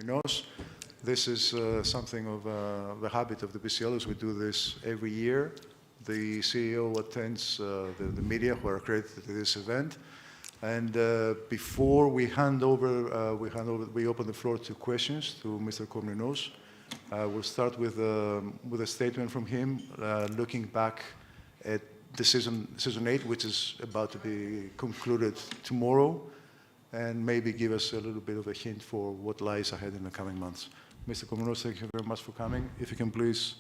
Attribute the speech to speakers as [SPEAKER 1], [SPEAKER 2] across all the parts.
[SPEAKER 1] Comninos. This is something of the habit of the BCL, as we do this every year. The CEO attends the media who are accredited to this event. And before we we open the floor to questions to Mr. Comninos. We'll start with a statement from him, looking back at the season 8, which is about to be concluded tomorrow, and maybe give us a little bit of a hint for what lies ahead in the coming months. Mr. Comninos, thank you very much for coming. If you can please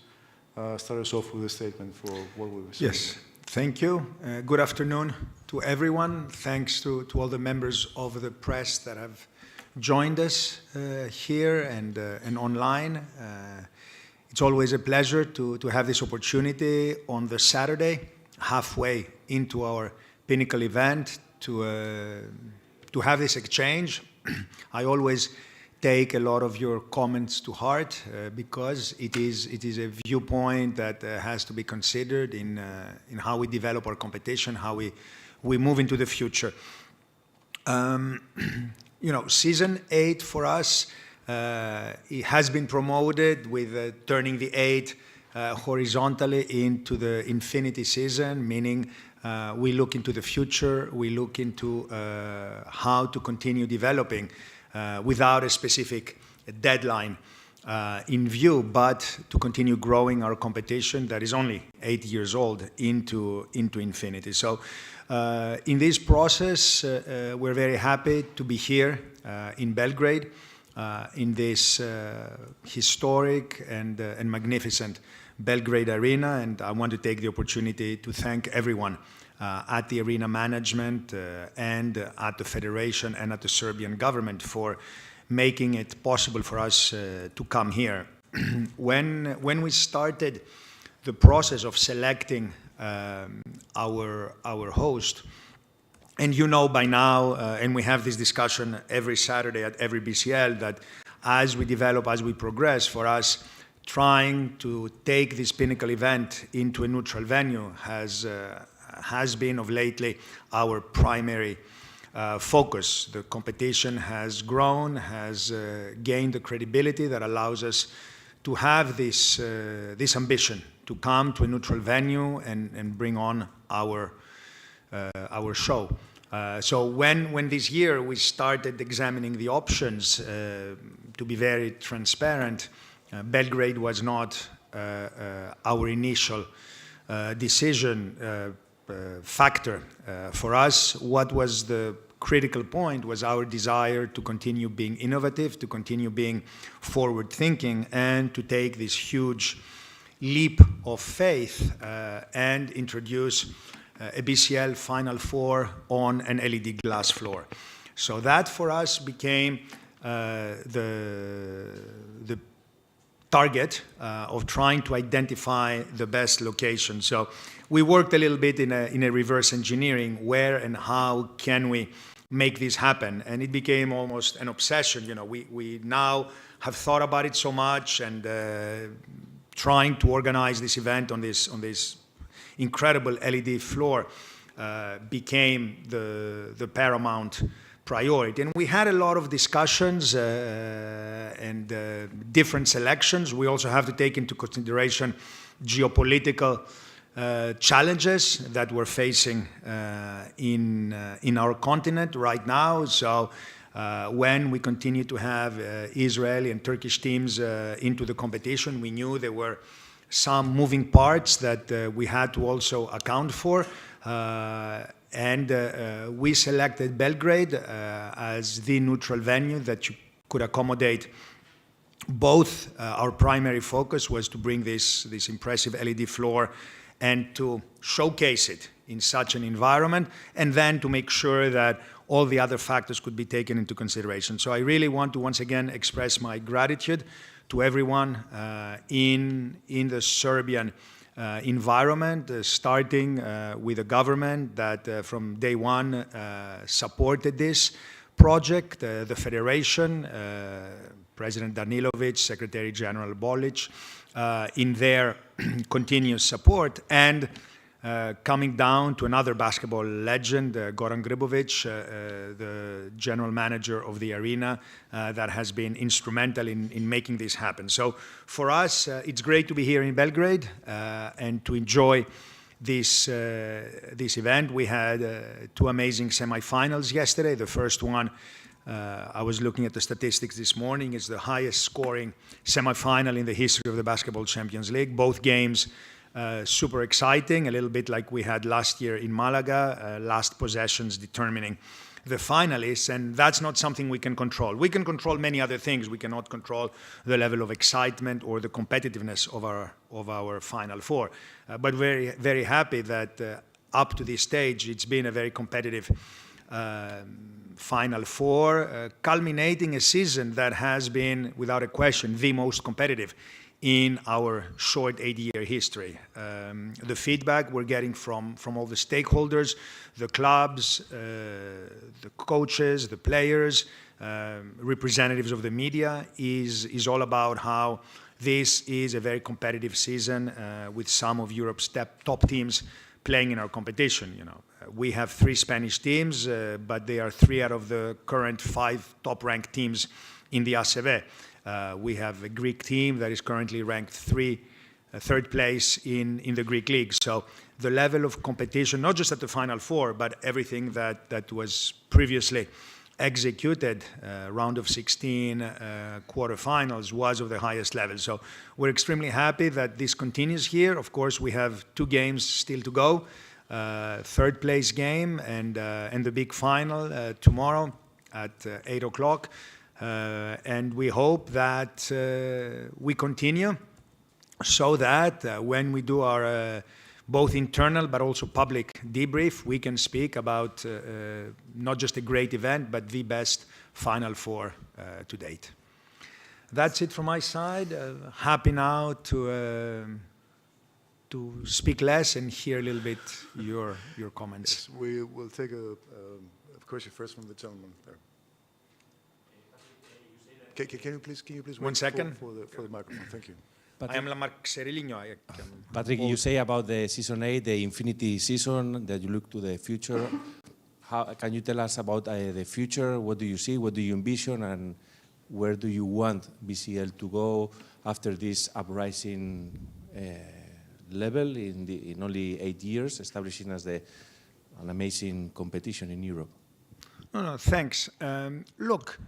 [SPEAKER 1] start us off with a statement for what we received.
[SPEAKER 2] Yes, thank you. Good afternoon to everyone. Thanks to all the members of the press that have joined us here and online. It's always a pleasure to have this opportunity on the Saturday, halfway into our pinnacle event, to have this exchange. I always take a lot of your comments to heart because it is a viewpoint that has to be considered in how we develop our competition, how we move into the future. You know, season 8 for us, it has been promoted with turning the 8 horizontally into the infinity season, meaning we look into the future, we look into how to continue developing without a specific deadline in view, but to continue growing our competition that is only 8 years old into infinity. So in this process, we're very happy to be here in Belgrade, in this historic and magnificent Belgrade Arena, and I want to take the opportunity to thank everyone at the arena management and at the federation and at the Serbian government for making it possible for us to come here. When we started the process of selecting our host, and you know by now, and we have this discussion every Saturday at every BCL, that as we develop, as we progress, for us, trying to take this pinnacle event into a neutral venue has been of lately our primary focus. The competition has grown, has gained the credibility that allows us to have this ambition to come to a neutral venue and bring on our show. So when this year we started examining the options, to be very transparent, Belgrade was not our initial decision factor. For us, what was the critical point was our desire to continue being innovative, to continue being forward-thinking, and to take this huge leap of faith and introduce a BCL Final Four on an LED glass floor. So that for us became the target of trying to identify the best location. So we worked a little bit in a reverse engineering, where and how can we make this happen, and it became almost an obsession. You know, we now have thought about it so much, and trying to organize this event on this incredible LED floor became the paramount priority. And we had a lot of discussions and different selections. We also have to take into consideration geopolitical challenges that we're facing in our continent right now. So when we continue to have Israeli and Turkish teams into the competition, we knew there were some moving parts that we had to also account for. And we selected Belgrade as the neutral venue that could accommodate both. Our primary focus was to bring this impressive LED floor and to showcase it in such an environment, and then to make sure that all the other factors could be taken into consideration. So I really want to once again express my gratitude to everyone in the Serbian environment, starting with the government that from day one supported this project, the Federation, President Danilovic, Secretary General Bolic, in their continuous support, and coming down to another basketball legend, Goran Gribovic, the general manager of the arena, that has been instrumental in making this happen. So for us, it's great to be here in Belgrade and to enjoy this event. We had two amazing semifinals yesterday. The first one, I was looking at the statistics this morning, is the highest scoring semifinal in the history of the Basketball Champions League. Both games super exciting, a little bit like we had last year in Malaga, last possessions determining the finalists, and that's not something we can control. We can control many other things. We cannot control the level of excitement or the competitiveness of our Final Four. But very, very happy that up to this stage, it's been a very competitive Final Four, culminating a season that has been, without a question, the most competitive in our short 8-year history. The feedback we're getting from all the stakeholders, the clubs, the coaches, the players, representatives of the media is all about how this is a very competitive season with some of Europe's top teams playing in our competition. You know, we have 3 Spanish teams, but they are 3 out of the current 5 top-ranked teams in the ACB. We have a Greek team that is currently ranked third place in the Greek league. So the level of competition, not just at the Final Four, but everything that was previously executed, round of 16, quarterfinals, was of the highest level. So we're extremely happy that this continues here. Of course, we have 2 games still to go, third place game and the big final tomorrow at 8 o'clock. And we hope that we continue so that when we do our both internal but also public debrief, we can speak about not just a great event, but the best Final Four to date. That's it from my side. Happy now to speak less and hear a little bit your comments.
[SPEAKER 1] Yes, we will take a question first from the gentleman there. Can you please wait
[SPEAKER 2] 1 second
[SPEAKER 1] for the microphone? Thank you.
[SPEAKER 2] I am Mark Seriligno.
[SPEAKER 3] Patrick, you say about the season 8, the infinity season, that you look to the future. How can you tell us about the future? What do you see? What do you envision? And where do you want BCL to go after this uprising level in only 8 years, establishing as an amazing competition in Europe?
[SPEAKER 2] No, thanks. Look,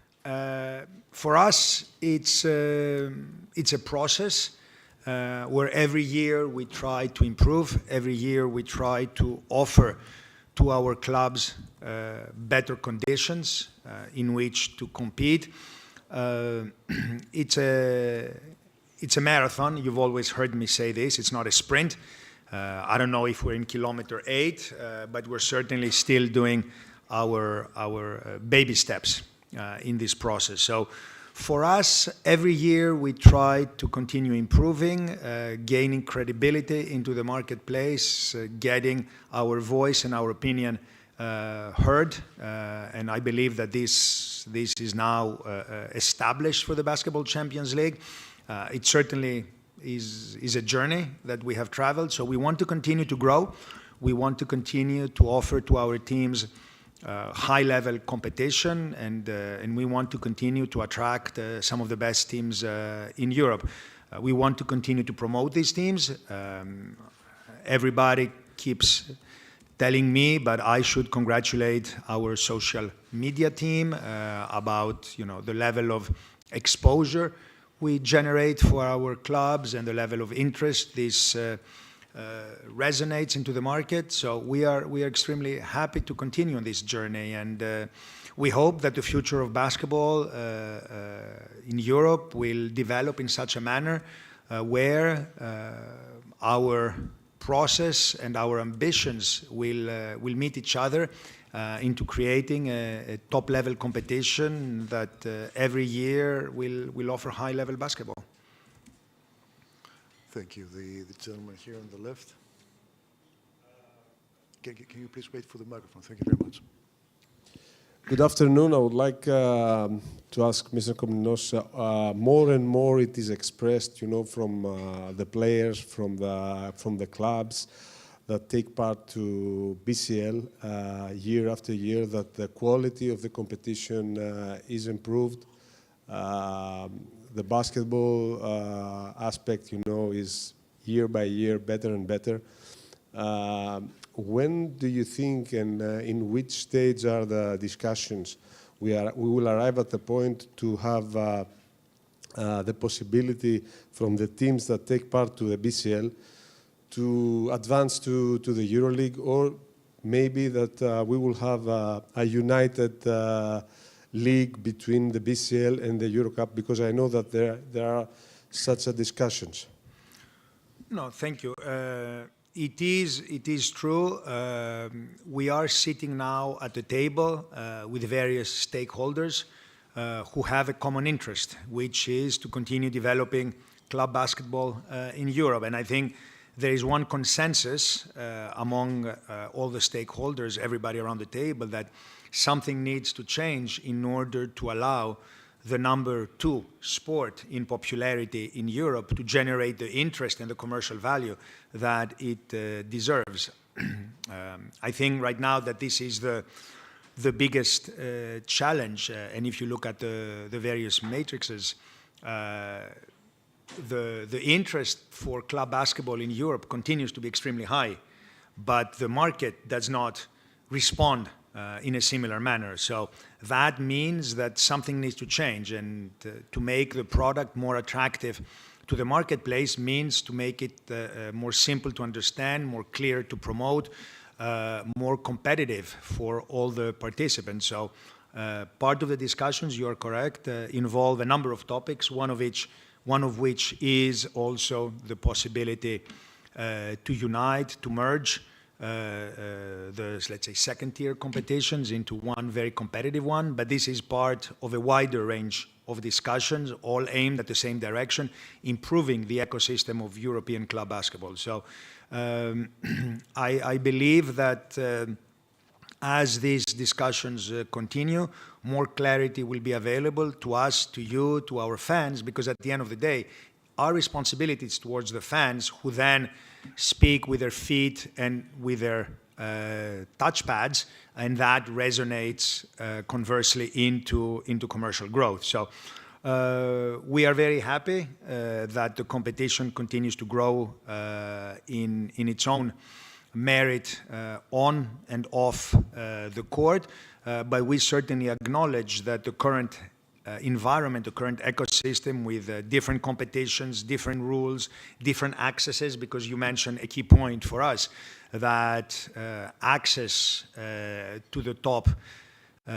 [SPEAKER 2] for us, it's a process where every year we try to improve. Every year we try to offer to our clubs better conditions in which to compete. It's a marathon. You've always heard me say this. It's not a sprint. I don't know if we're in kilometer 8, but we're certainly still doing our baby steps in this process. So for us, every year we try to continue improving, gaining credibility into the marketplace, getting our voice and our opinion heard. And I believe that this is now established for the Basketball Champions League. It certainly is a journey that we have traveled. So we want to continue to grow. We want to continue to offer to our teams high-level competition, and we want to continue to attract some of the best teams in Europe. We want to continue to promote these teams. Everybody keeps telling me, but I should congratulate our social media team about the level of exposure we generate for our clubs and the level of interest this resonates into the market. So we are extremely happy to continue on this journey, and we hope that the future of basketball in Europe will develop in such a manner where our process and our ambitions will meet each other into creating a top-level competition that every year will offer high-level basketball.
[SPEAKER 1] Thank you. The gentleman here on the left. Can you please wait for the microphone? Thank you very much.
[SPEAKER 4] Good afternoon. I would like to ask Mr. Comninos, more and more it is expressed, from the players, from the clubs, that take part to BCL year after year, that the quality of the competition is improved. The basketball aspect, is year by year better and better. When do you think, and in which stage are the discussions? We will arrive at the point to have the possibility from the teams that take part to the BCL to advance to the EuroLeague, or maybe that we will have a united league between the BCL and the Eurocup, because I know that there are such discussions.
[SPEAKER 2] No, thank you. It is true. We are sitting now at the table with various stakeholders who have a common interest, which is to continue developing club basketball in Europe. And I think there is one consensus among all the stakeholders, everybody around the table, that something needs to change in order to allow the number 2 sport in popularity in Europe to generate the interest and the commercial value that it deserves. I think right now that this is the biggest challenge, and if you look at the various matrices, the interest for club basketball in Europe continues to be extremely high, but the market does not respond in a similar manner. So that means that something needs to change, and to make the product more attractive to the marketplace means to make it more simple to understand, more clear to promote, more competitive for all the participants. So part of the discussions, you are correct, involve a number of topics, one of which is also the possibility to unite, to merge the, let's say, second-tier competitions into one very competitive one, but this is part of a wider range of discussions, all aimed at the same direction, improving the ecosystem of European club basketball. So I believe that as these discussions continue, more clarity will be available to us, to you, to our fans, because at the end of the day, our responsibility is towards the fans, who then speak with their feet and with their touchpads, and that resonates conversely into commercial growth. So we are very happy that the competition continues to grow in its own merit on and off the court, but we certainly acknowledge that the current environment, the current ecosystem with different competitions, different rules, different accesses, because you mentioned a key point for us, that access to the top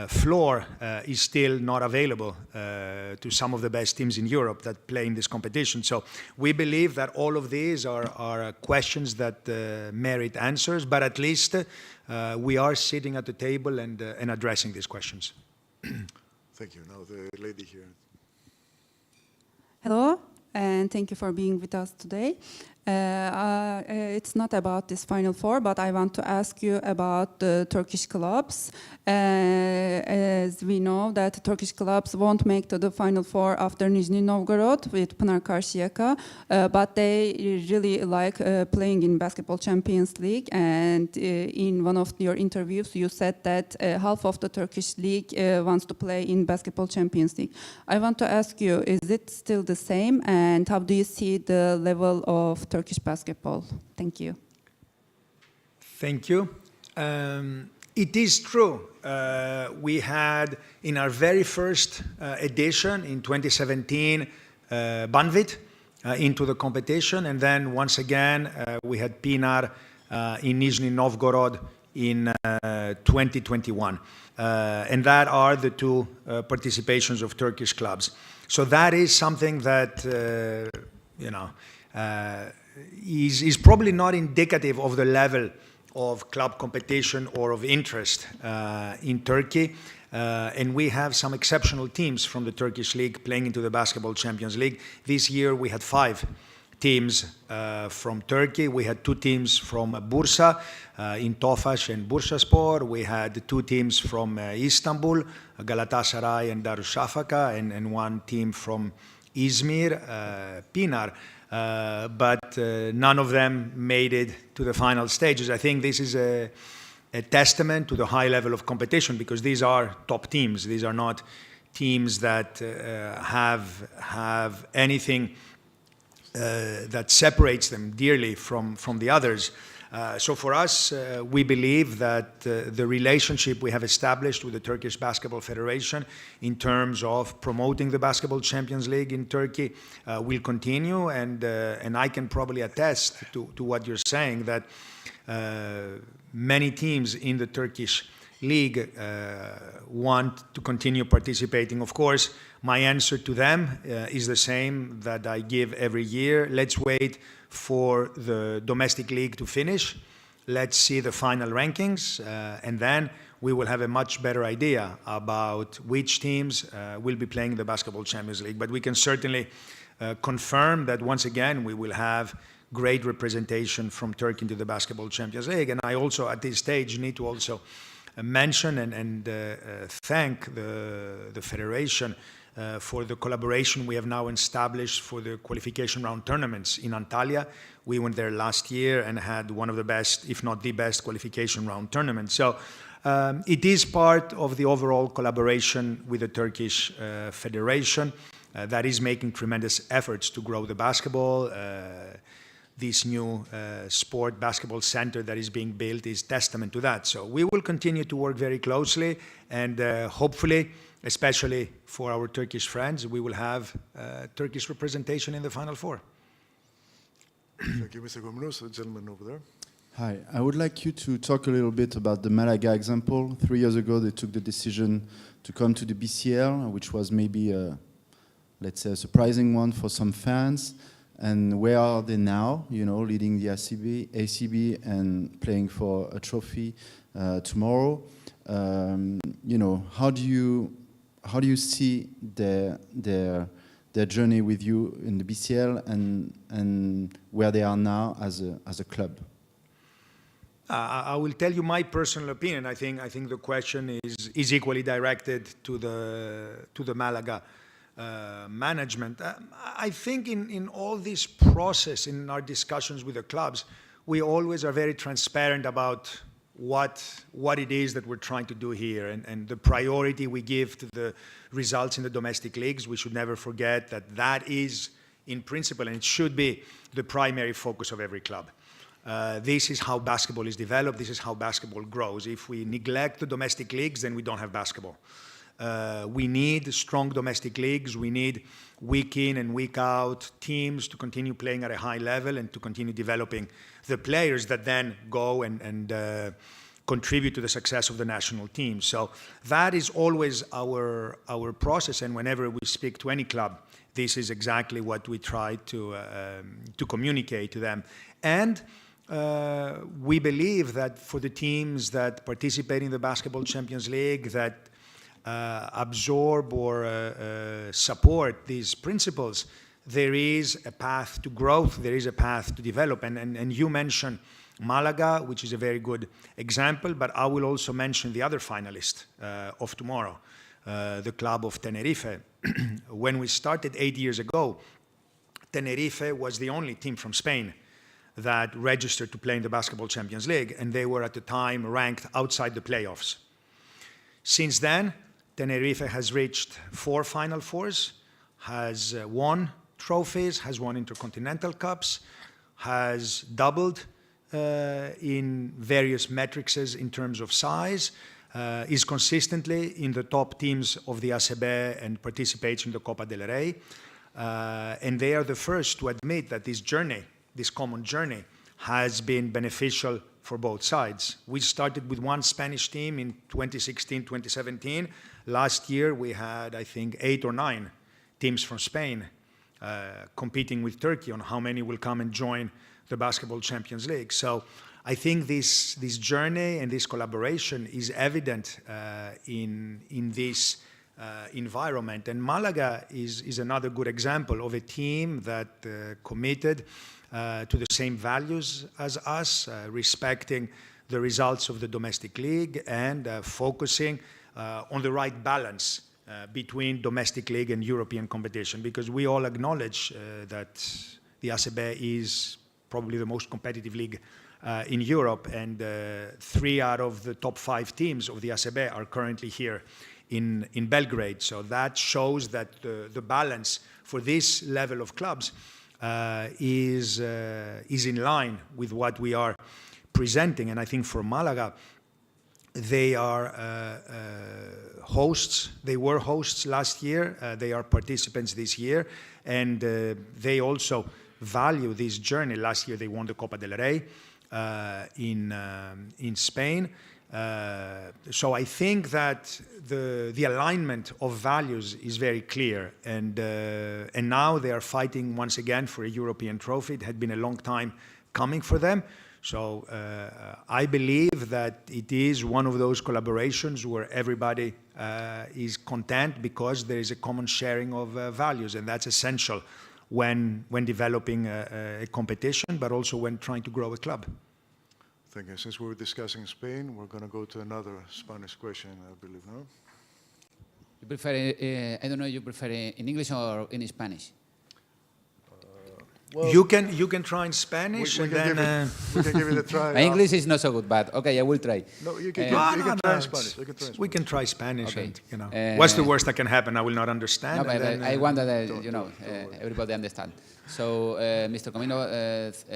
[SPEAKER 2] floor is still not available to some of the best teams in Europe that play in this competition. So we believe that all of these are questions that merit answers, but at least we are sitting at the table and addressing these questions.
[SPEAKER 1] Thank you. Now the lady here.
[SPEAKER 5] Hello, and thank you for being with us today. It's not about this Final Four, but I want to ask you about the Turkish clubs. As we know that Turkish clubs won't make to the Final Four after Nizhny Novgorod with Pınar Karşıyaka, but they really like playing in Basketball Champions League. And in one of your interviews, you said that half of the Turkish league wants to play in Basketball Champions League. I want to ask you, is it still the same? And how do you see the level of Turkish basketball? Thank you.
[SPEAKER 2] Thank you. It is true. We had, in our very first edition in 2017, Banvit into the competition, and then once again we had Pinar in Nizhny Novgorod in 2021. And that are the two participations of Turkish clubs. So that is something that, is probably not indicative of the level of club competition or of interest in Turkey. And we have some exceptional teams from the Turkish league playing into the Basketball Champions League. This year we had 5 teams from Turkey. We had 2 teams from Bursa in Tofaş and Bursaspor. We had 2 teams from Istanbul, Galatasaray and Darüşşafaka, and 1 team from Izmir, Pinar. but none of them made it to the final stages. I think this is a testament to the high level of competition, because these are top teams. These are not teams that have anything that separates them dearly from the others. So for us, we believe that the relationship we have established with the Turkish Basketball Federation in terms of promoting the Basketball Champions League in Turkey will continue, and I can probably attest to what you're saying, that many teams in the Turkish league want to continue participating. Of course, my answer to them is the same that I give every year. Let's wait for the domestic league to finish. Let's see the final rankings, and then we will have a much better idea about which teams will be playing the Basketball Champions League. But we can certainly confirm that once again we will have great representation from Turkey into the Basketball Champions League. And I also, at this stage, need to also mention and thank the Federation for the collaboration we have now established for the qualification round tournaments in Antalya. We went there last year and had one of the best, if not the best, qualification round tournaments. So it is part of the overall collaboration with the Turkish Federation that is making tremendous efforts to grow the basketball. This new sport basketball center that is being built is testament to that. So we will continue to work very closely, and hopefully, especially for our Turkish friends, we will have Turkish representation in the Final Four.
[SPEAKER 1] Thank you, Mr. Comninos. The gentleman over there.
[SPEAKER 6] Hi, I would like you to talk a little bit about the Malaga example. 3 years ago, they took the decision to come to the BCL, which was maybe, let's say, a surprising one for some fans. And where are they now, you know, leading the ACB and playing for a trophy tomorrow? You know, how do you see their journey with you in the BCL and where they are now as a club?
[SPEAKER 2] I will tell you my personal opinion. I think the question is equally directed to the Malaga management. I think in all this process, in our discussions with the clubs, we always are very transparent about what it is that we're trying to do here, and the priority we give to the results in the domestic leagues. We should never forget that is, in principle, and it should be the primary focus of every club. This is how basketball is developed. This is how basketball grows. If we neglect the domestic leagues, then we don't have basketball. We need strong domestic leagues. We need week in and week out teams to continue playing at a high level and to continue developing the players that then go and contribute to the success of the national team. So that is always our process. And whenever we speak to any club, this is exactly what we try to communicate to them. And we believe that for the teams that participate in the Basketball Champions League, that absorb or support these principles, there is a path to growth, there is a path to develop. And you mentioned Malaga, which is a very good example, but I will also mention the other finalist of tomorrow, the club of Tenerife. When we started 8 years ago, Tenerife was the only team from Spain that registered to play in the Basketball Champions League, and they were at the time ranked outside the playoffs. Since then, Tenerife has reached 4 Final Fours, has won trophies, has won Intercontinental Cups, has doubled in various metrics in terms of size, is consistently in the top teams of the ACB and participates in the Copa del Rey. And they are the first to admit that this journey, this common journey, has been beneficial for both sides. We started with one Spanish team in 2016, 2017. Last year, we had, I think, 8 or 9 teams from Spain competing with Turkey on how many will come and join the Basketball Champions League. So I think this journey and this collaboration is evident in this environment. And Malaga is another good example of a team that committed to the same values as us, respecting the results of the domestic league and focusing on the right balance between domestic league and European competition, because we all acknowledge that the ACB is probably the most competitive league in Europe, and 3 out of the top 5 teams of the ACB are currently here in Belgrade. So that shows that the balance for this level of clubs is in line with what we are presenting. And I think for Malaga, they are hosts. They were hosts last year. They are participants this year, and they also value this journey. Last year they won the Copa del Rey in Spain. So I think that the alignment of values is very clear, and now they are fighting once again for a European trophy. It had been a long time coming for them. So I believe that it is one of those collaborations where everybody is content because there is a common sharing of values, and that's essential when developing a competition, but also when trying to grow a club.
[SPEAKER 1] Thank you. Since we were discussing Spain, we're going to go to another Spanish question, I believe, no?
[SPEAKER 7] You prefer, I don't know, you prefer in English or in Spanish?
[SPEAKER 1] Well,
[SPEAKER 2] you can try in Spanish,
[SPEAKER 1] we
[SPEAKER 2] and
[SPEAKER 1] can
[SPEAKER 2] then
[SPEAKER 1] we can give it a try.
[SPEAKER 7] My English is not so good, but okay, I will try.
[SPEAKER 1] No, you can,
[SPEAKER 7] No,
[SPEAKER 1] you can try in Spanish.
[SPEAKER 2] it's-
[SPEAKER 1] You can try in
[SPEAKER 2] we
[SPEAKER 1] Spanish.
[SPEAKER 2] can try Spanish,
[SPEAKER 7] Okay.
[SPEAKER 2] and what's the worst that can happen? I will not understand.
[SPEAKER 7] No, but
[SPEAKER 2] and then,
[SPEAKER 7] I want that
[SPEAKER 1] don't worry.
[SPEAKER 7] everybody understand. So, Mr. Comino,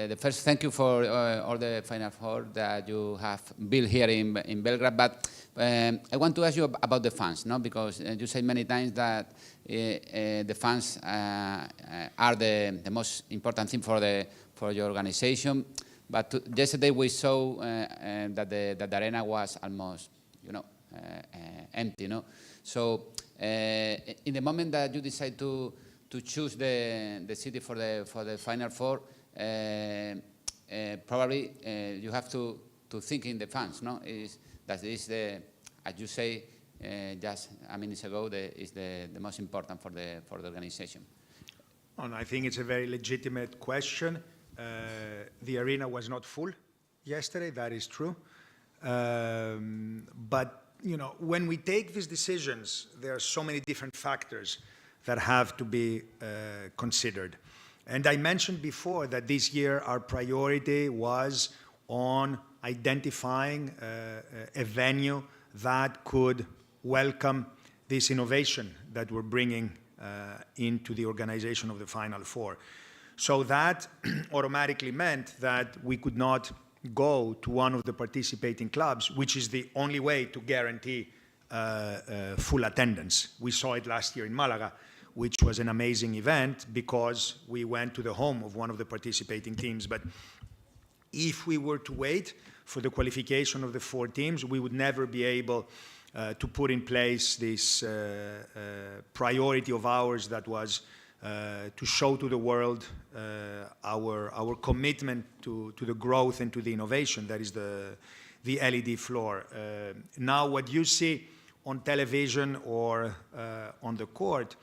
[SPEAKER 7] the first thank you for all the Final Four that you have built here in Belgrade. But I want to ask you about the fans, no? Because you said many times that the fans are the most important thing for your organization. But yesterday we saw that the arena was almost, empty, no? So, in the moment that you decide to choose the city for the Final Four, probably you have to think in the fans, no? That is the, as you say just a minute ago, is the most important for the organization.
[SPEAKER 2] And I think it's a very legitimate question. The arena was not full yesterday, that is true. But when we take these decisions, there are so many different factors that have to be considered. And I mentioned before that this year our priority was on identifying a venue that could welcome this innovation that we're bringing into the organization of the Final Four. So that automatically meant that we could not go to one of the participating clubs, which is the only way to guarantee full attendance. We saw it last year in Malaga, which was an amazing event because we went to the home of one of the participating teams. But if we were to wait for the qualification of the 4 teams, we would never be able to put in place this priority of ours that was to show to the world our commitment to the growth and to the innovation that is the LED floor. Now what you see on television or on the court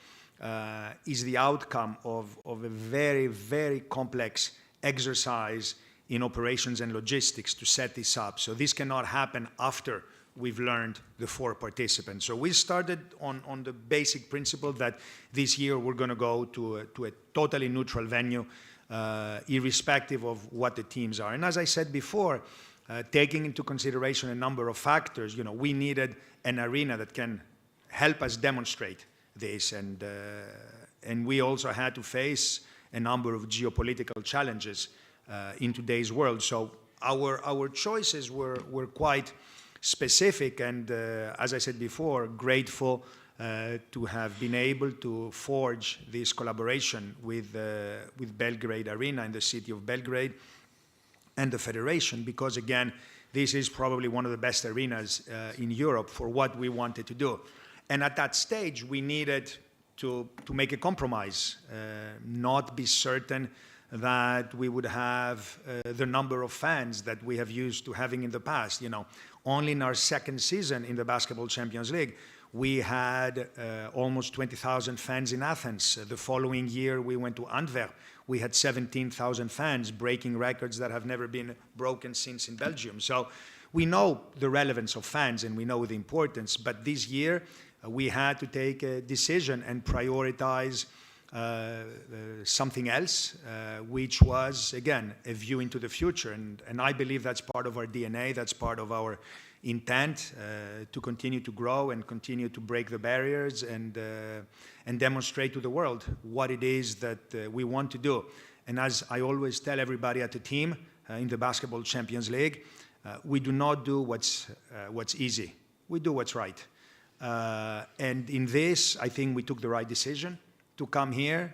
[SPEAKER 2] is the outcome of a very, very complex exercise in operations and logistics to set this up. So this cannot happen after we've learned the 4 participants. So we started on the basic principle that this year we're going to go to a totally neutral venue, irrespective of what the teams are. And as I said before, taking into consideration a number of factors, we needed an arena that can help us demonstrate this, and we also had to face a number of geopolitical challenges in today's world. So our choices were quite specific, and as I said before, grateful to have been able to forge this collaboration with Belgrade Arena in the city of Belgrade and the Federation, because again, this is probably one of the best arenas in Europe for what we wanted to do. And at that stage, we needed to make a compromise, not be certain that we would have the number of fans that we have used to having in the past. Only in our second season in the Basketball Champions League, we had almost 20,000 fans in Athens. The following year, we went to Antwerp. We had 17,000 fans, breaking records that have never been broken since in Belgium. So we know the relevance of fans and we know the importance, but this year we had to take a decision and prioritize something else, which was, again, a view into the future. And I believe that's part of our DNA, that's part of our intent to continue to grow and continue to break the barriers and demonstrate to the world what it is that we want to do. And as I always tell everybody at the team in the Basketball Champions League, we do not do what's easy. We do what's right. And in this, I think we took the right decision to come here.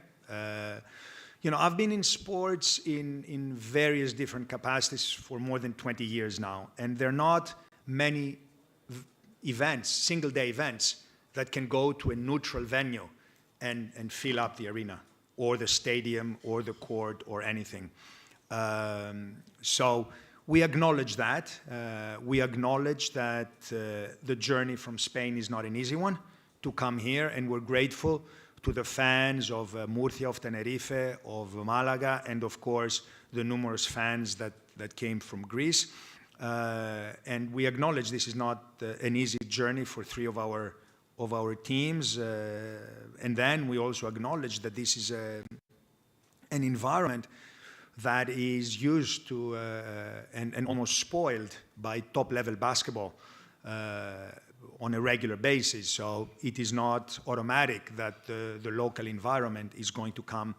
[SPEAKER 2] You know, I've been in sports in various different capacities for more than 20 years now, and there are not many events, single-day events, that can go to a neutral venue and fill up the arena or the stadium or the court or anything. So we acknowledge that. We acknowledge that the journey from Spain is not an easy one to come here, and we're grateful to the fans of Murcia, of Tenerife, of Malaga, and of course the numerous fans that came from Greece. And we acknowledge this is not an easy journey for three of our teams. And then we also acknowledge that this is an environment that is used to and almost spoiled by top-level basketball on a regular basis. So it is not automatic that the local environment is going to come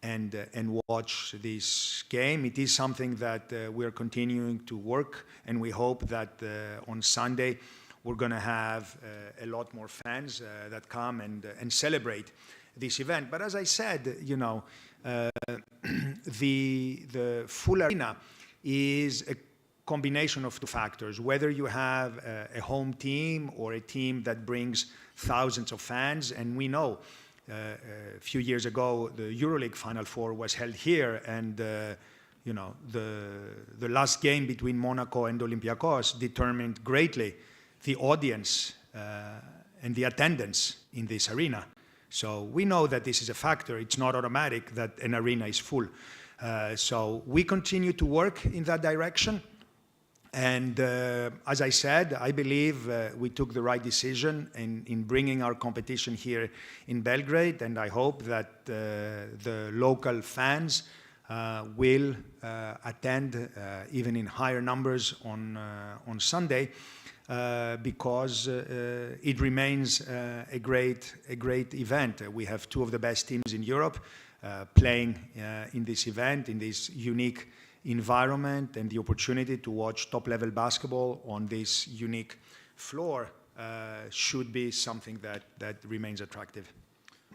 [SPEAKER 2] and watch this game. It is something that we're continuing to work, and we hope that on Sunday we're going to have a lot more fans that come and celebrate this event. But as I said, you know, the full arena is a combination of two factors. Whether you have a home team or a team that brings thousands of fans, and we know a few years ago the EuroLeague Final Four was held here, and you know, the last game between Monaco and Olympiacos determined greatly the audience and the attendance in this arena. So we know that this is a factor. It's not automatic that an arena is full. So we continue to work in that direction. And as I said, I believe we took the right decision in bringing our competition here in Belgrade, and I hope that the local fans will attend even in higher numbers on Sunday, because it remains a great event. We have two of the best teams in Europe playing in this event, in this unique environment, and the opportunity to watch top-level basketball on this unique floor should be something that remains attractive.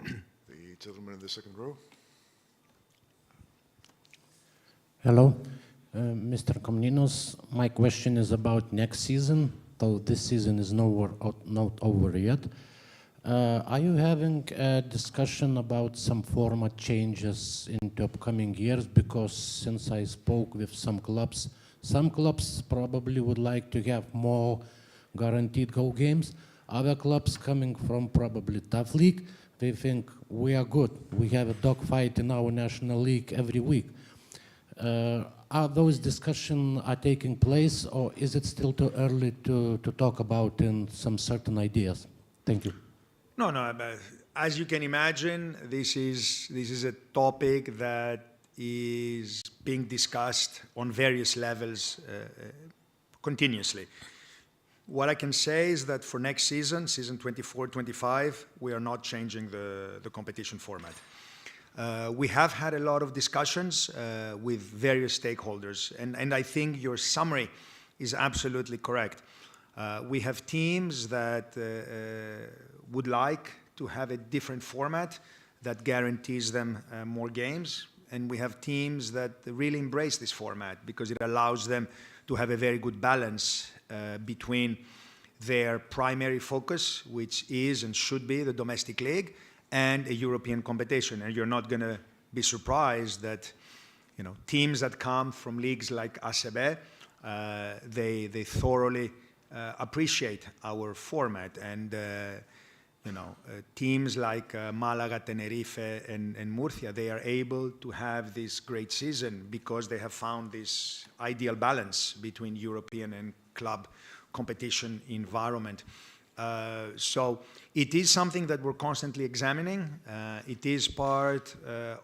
[SPEAKER 1] The gentleman in the second row.
[SPEAKER 8] Hello, Mr. Comninos. My question is about next season, though this season is not over yet. Are you having a discussion about some format changes into upcoming years? Because since I spoke with some clubs probably would like to have more guaranteed goal games. Other clubs coming from probably tough league, they think we are good. We have a dogfight in our national league every week. Are those discussions taking place, or is it still too early to talk about in some certain ideas? Thank you.
[SPEAKER 2] No, but as you can imagine, this is a topic that is being discussed on various levels continuously. What I can say is that for next season, season 24-25, we are not changing the competition format. We have had a lot of discussions with various stakeholders, and I think your summary is absolutely correct. We have teams that would like to have a different format that guarantees them more games, and we have teams that really embrace this format because it allows them to have a very good balance between their primary focus, which is and should be the domestic league, and a European competition. And you're not going to be surprised that, you know, teams that come from leagues like ACB, they thoroughly appreciate our format, and you know, teams like Malaga, Tenerife, and Murcia, they are able to have this great season because they have found this ideal balance between European and club competition environment. So it is something that we're constantly examining. It is part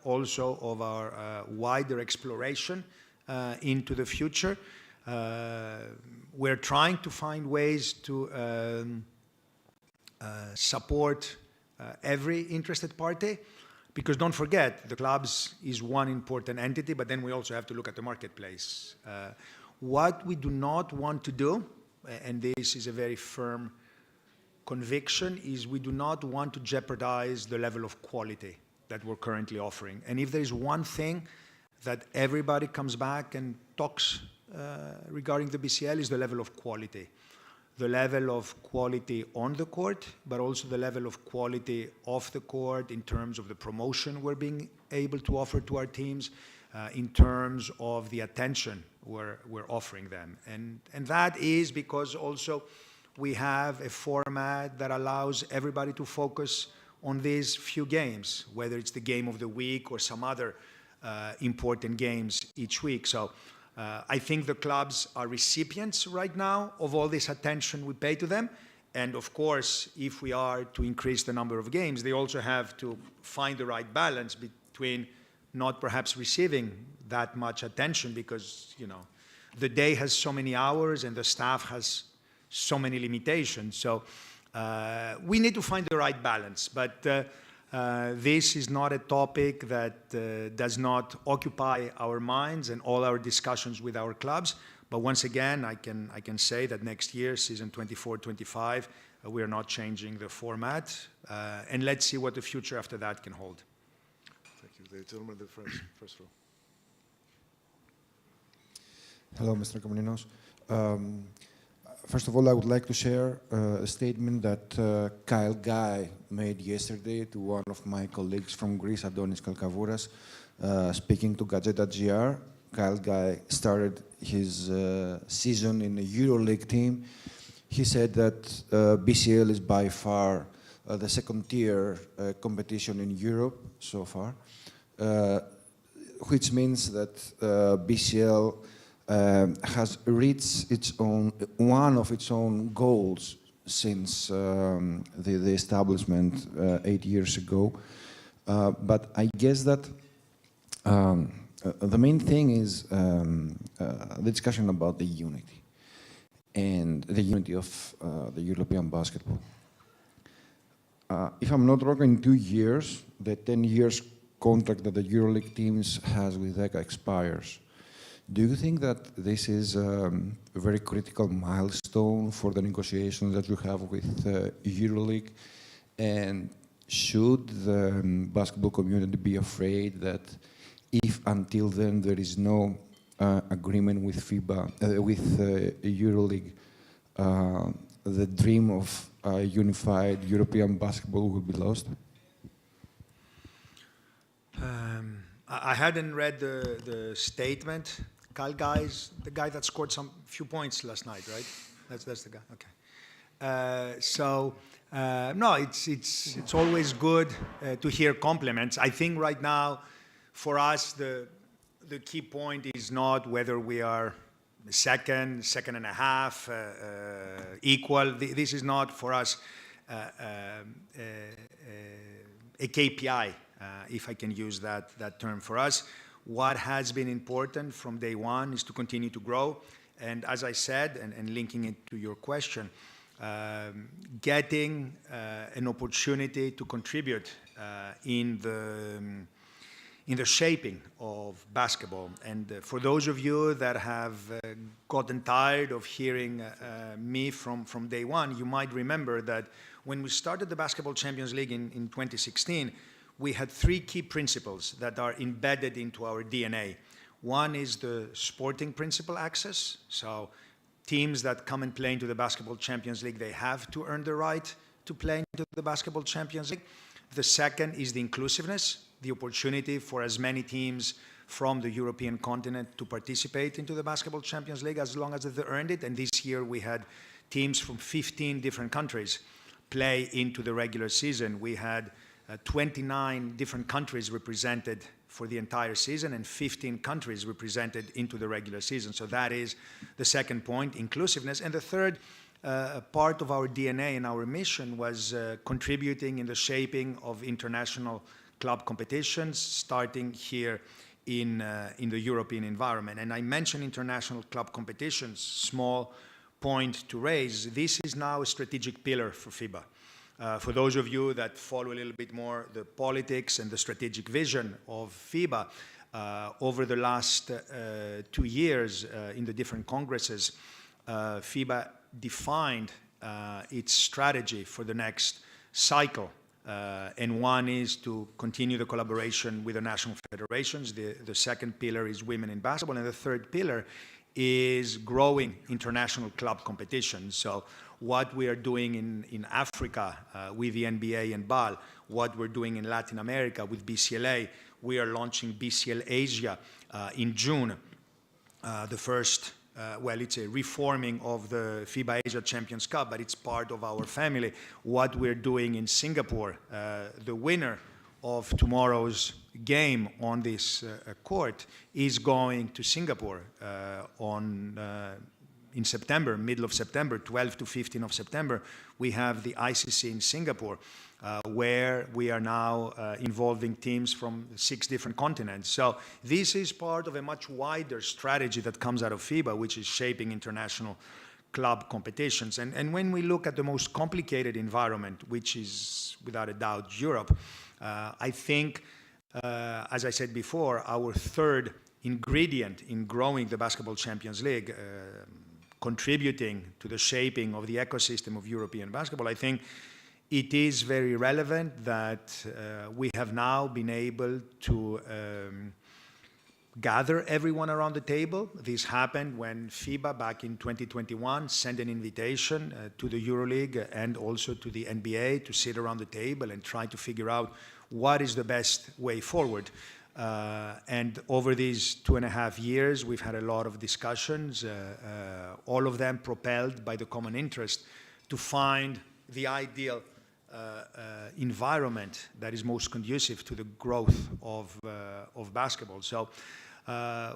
[SPEAKER 2] also of our wider exploration into the future. We're trying to find ways to support every interested party, because don't forget, the clubs is one important entity, but then we also have to look at the marketplace. What we do not want to do, and this is a very firm conviction, is we do not want to jeopardize the level of quality that we're currently offering. And if there's one thing that everybody comes back and talks regarding the BCL is the level of quality. The level of quality on the court, but also the level of quality off the court in terms of the promotion we're being able to offer to our teams, in terms of the attention we're offering them. And that is because also we have a format that allows everybody to focus on these few games, whether it's the game of the week or some other important games each week. So I think the clubs are recipients right now of all this attention we pay to them. And of course, if we are to increase the number of games, they also have to find the right balance between not perhaps receiving that much attention, because, you know, the day has so many hours and the staff has so many limitations. So we need to find the right balance. But this is not a topic that does not occupy our minds and all our discussions with our clubs. But once again, I can say that next year, season 24-25, we are not changing the format. And let's see what the future after that can hold.
[SPEAKER 1] Thank you. The gentleman in the first row.
[SPEAKER 9] Hello, Mr. Comninos. First of all, I would like to share a statement that Kyle Guy made yesterday to one of my colleagues from Greece, Adonis Kalkavouras, speaking to Gazeta.gr. Kyle Guy started his season in a EuroLeague team. He said that BCL is by far the second-tier competition in Europe so far, which means that BCL has reached one of its own goals since the establishment 8 years ago. But I guess that the main thing is the discussion about the unity and the unity of the European basketball. If I'm not wrong, in 2 years, the 10 years contract that the EuroLeague teams has with ECA expires. Do you think that this is a very critical milestone for the negotiations that you have with EuroLeague? And should the basketball community be afraid that if until then there is no agreement with FIBA, with EuroLeague, the dream of unified European basketball will be lost?
[SPEAKER 2] I hadn't read the statement. Kyle Guy is the guy that scored some few points last night, right? That's the guy. Okay. No, it's always good to hear compliments. I think right now, for us, the key point is not whether we are second and a half, equal. This is not for us a KPI, if I can use that term for us. What has been important from day one is to continue to grow. And as I said, and linking it to your question, getting an opportunity to contribute in the shaping of basketball. And for those of you that have gotten tired of hearing me from day one, you might remember that when we started the Basketball Champions League in 2016, we had 3 key principles that are embedded into our DNA. One is the sporting principle access. So teams that come and play into the Basketball Champions League, they have to earn the right to play into the Basketball Champions League. The second is the inclusiveness, the opportunity for as many teams from the European continent to participate into the Basketball Champions League as long as they earned it. And this year we had teams from 15 different countries play into the regular season. We had 29 different countries represented for the entire season and 15 countries represented into the regular season. So that is the second point, inclusiveness. And the third part of our DNA and our mission was contributing in the shaping of international club competitions, starting here in the European environment. And I mentioned international club competitions, small point to raise. This is now a strategic pillar for FIBA. For those of you that follow a little bit more the politics and the strategic vision of FIBA, over the last 2 years in the different congresses, FIBA defined its strategy for the next cycle. And one is to continue the collaboration with the national federations. The second pillar is women in basketball. And the third pillar is growing international club competitions. So what we are doing in Africa with the NBA and BAL, what we're doing in Latin America with BCLA, we are launching BCL Asia in June. The first, well, it's a reforming of the FIBA Asia Champions Cup, but it's part of our family. What we're doing in Singapore, the winner of tomorrow's game on this court is going to Singapore in September, middle of September, 12 to 15 of September. We have the ICC in Singapore, where we are now involving teams from 6 different continents. So this is part of a much wider strategy that comes out of FIBA, which is shaping international club competitions. And when we look at the most complicated environment, which is without a doubt Europe, I think, as I said before, our third ingredient in growing the Basketball Champions League, contributing to the shaping of the ecosystem of European basketball, I think it is very relevant that we have now been able to gather everyone around the table. This happened when FIBA back in 2021 sent an invitation to the EuroLeague and also to the NBA to sit around the table and try to figure out what is the best way forward. And over these 2.5 years, we've had a lot of discussions, all of them propelled by the common interest to find the ideal environment that is most conducive to the growth of basketball. So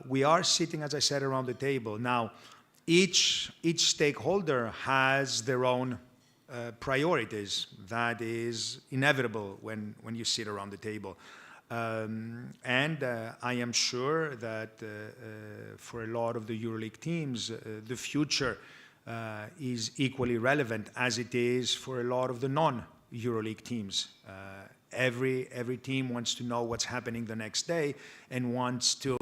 [SPEAKER 2] we are sitting, as I said, around the table. Now, each stakeholder has their own priorities. That is inevitable when you sit around the table. And I am sure that for a lot of the EuroLeague teams, the future is equally relevant as it is for a lot of the non-EuroLeague teams. Every team wants to know what's happening the next day and wants to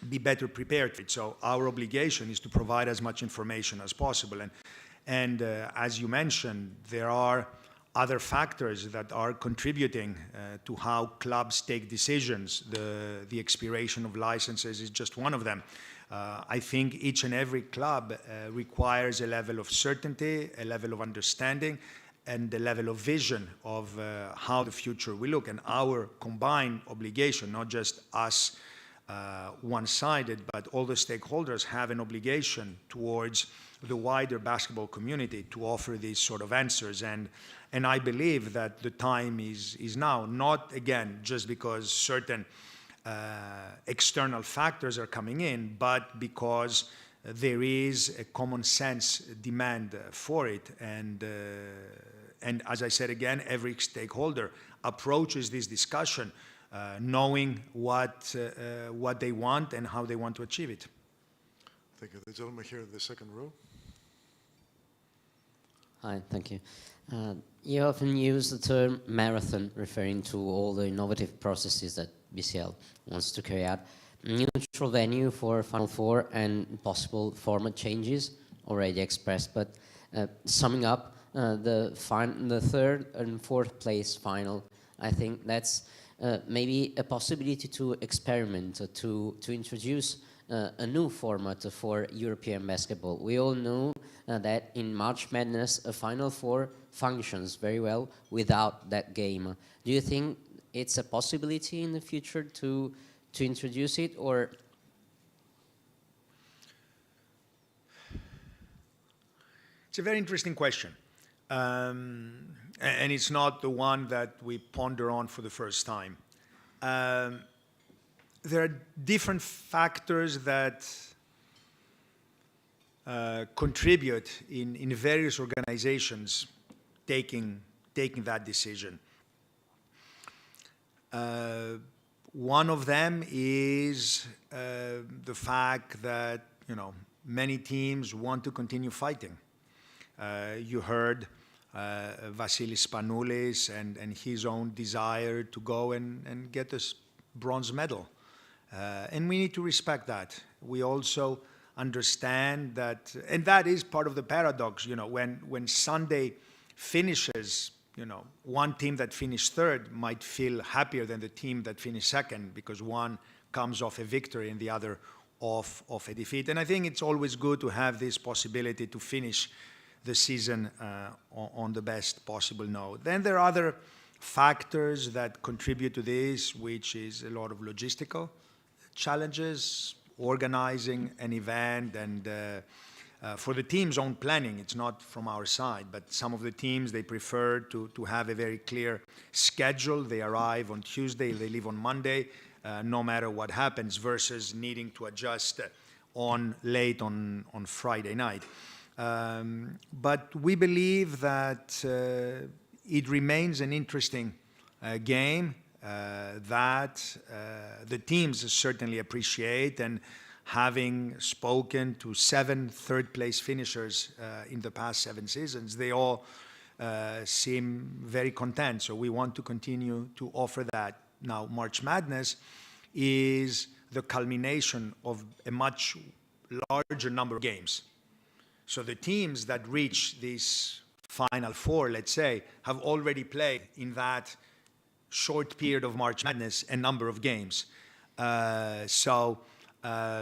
[SPEAKER 2] be better prepared for it. So our obligation is to provide as much information as possible. And as you mentioned, there are other factors that are contributing to how clubs take decisions. The expiration of licenses is just one of them. I think each and every club requires a level of certainty, a level of understanding, and a level of vision of how the future will look. And our combined obligation, not just us one-sided, but all the stakeholders have an obligation towards the wider basketball community to offer these sort of answers. And I believe that the time is now, not again just because certain external factors are coming in, but because there is a common sense demand for it. And as I said again, every stakeholder approaches this discussion knowing what they want and how they want to achieve it.
[SPEAKER 1] Thank you. The gentleman here in the second row.
[SPEAKER 10] Hi, thank you. You often use the term marathon, referring to all the innovative processes that BCL wants to carry out. Neutral venue for Final Four and possible format changes already expressed, but summing up the third and fourth place final, I think that's maybe a possibility to experiment, to introduce a new format for European basketball. We all know that in March Madness, a Final Four functions very well without that game. Do you think it's a possibility in the future to introduce it, or?
[SPEAKER 2] It's a very interesting question. And it's not the one that we ponder on for the first time. There are different factors that contribute in various organizations taking that decision. One of them is the fact that, you know, many teams want to continue fighting. You heard Vasilis Spanoulis and his own desire to go and get this bronze medal. And we need to respect that. We also understand that, and that is part of the paradox, you know, when Sunday finishes, you know, one team that finished third might feel happier than the team that finished second because one comes off a victory and the other off a defeat. And I think it's always good to have this possibility to finish the season on the best possible note. Then there are other factors that contribute to this, which is a lot of logistical challenges, organizing an event, and for the team's own planning. It's not from our side, but some of the teams, they prefer to have a very clear schedule. They arrive on Tuesday, they leave on Monday, no matter what happens, versus needing to adjust late on Friday night. But we believe that it remains an interesting game that the teams certainly appreciate, and having spoken to 7 third-place finishers in the past 7 seasons, they all seem very content. So we want to continue to offer that. Now, March Madness is the culmination of a much larger number of games. So the teams that reach this Final Four, let's say, have already played in that short period of March Madness a number of games.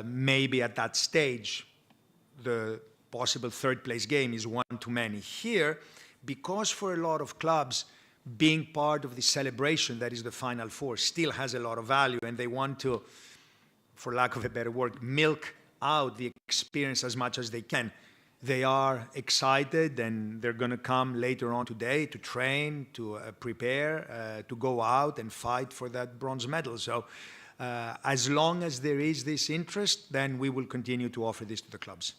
[SPEAKER 2] Maybe at that stage, the possible third-place game is one too many. Here, because for a lot of clubs, being part of the celebration that is the Final Four still has a lot of value, and they want to, for lack of a better word, milk out the experience as much as they can. They are excited, and they're going to come later on today to train, to prepare, to go out and fight for that bronze medal. So as long as there is this interest, then we will continue to offer this to the clubs.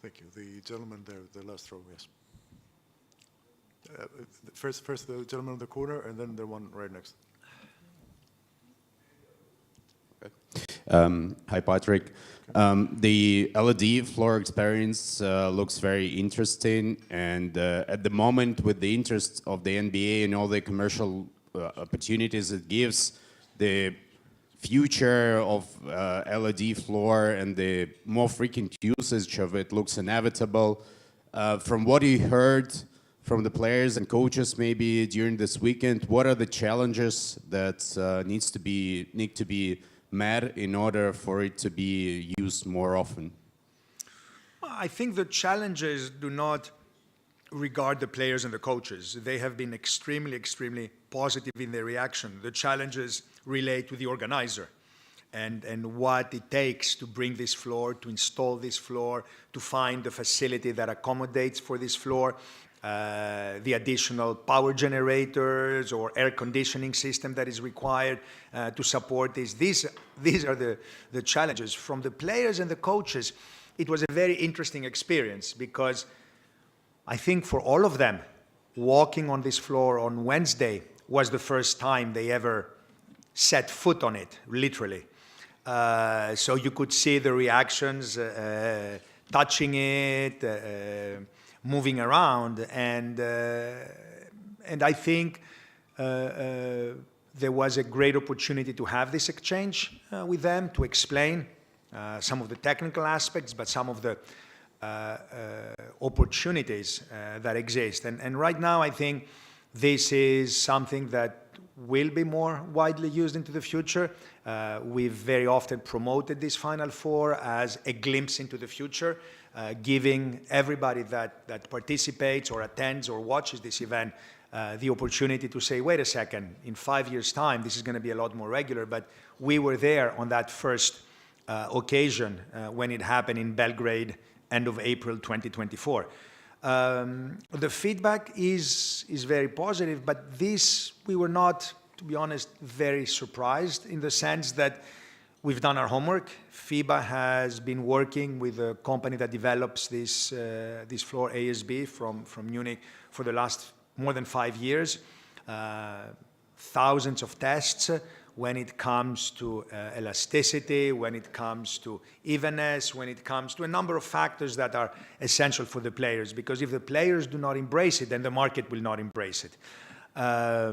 [SPEAKER 1] Thank you. The gentleman there, the last row, yes. First the gentleman in the corner, and then the one right next.
[SPEAKER 11] Hi, Patrick. The LED floor experience looks very interesting, and at the moment, with the interest of the NBA and all the commercial opportunities it gives, the future of LED floor and the more frequent usage of it looks inevitable. From what you heard from the players and coaches maybe during this weekend, what are the challenges that need to be met in order for it to be used more often?
[SPEAKER 2] I think the challenges do not regard the players and the coaches. They have been extremely, extremely positive in their reaction. The challenges relate to the organizer and what it takes to bring this floor, to install this floor, to find the facility that accommodates for this floor, the additional power generators or air conditioning system that is required to support this. These are the challenges. From the players and the coaches, it was a very interesting experience, because I think for all of them, walking on this floor on Wednesday was the first time they ever set foot on it, literally. So you could see the reactions, touching it, moving around, and I think there was a great opportunity to have this exchange with them, to explain some of the technical aspects, but some of the opportunities that exist. And right now, I think this is something that will be more widely used into the future. We've very often promoted this Final Four as a glimpse into the future, giving everybody that participates or attends or watches this event the opportunity to say, wait a second, in 5 years' time, this is going to be a lot more regular. But we were there on that first occasion when it happened in Belgrade, end of April 2024. The feedback is very positive, but this, we were not, to be honest, very surprised, in the sense that we've done our homework. FIBA has been working with a company that develops this floor, ASB, from Munich for the last more than 5 years. Thousands of tests when it comes to elasticity, when it comes to evenness, when it comes to a number of factors that are essential for the players. Because if the players do not embrace it, then the market will not embrace it. Now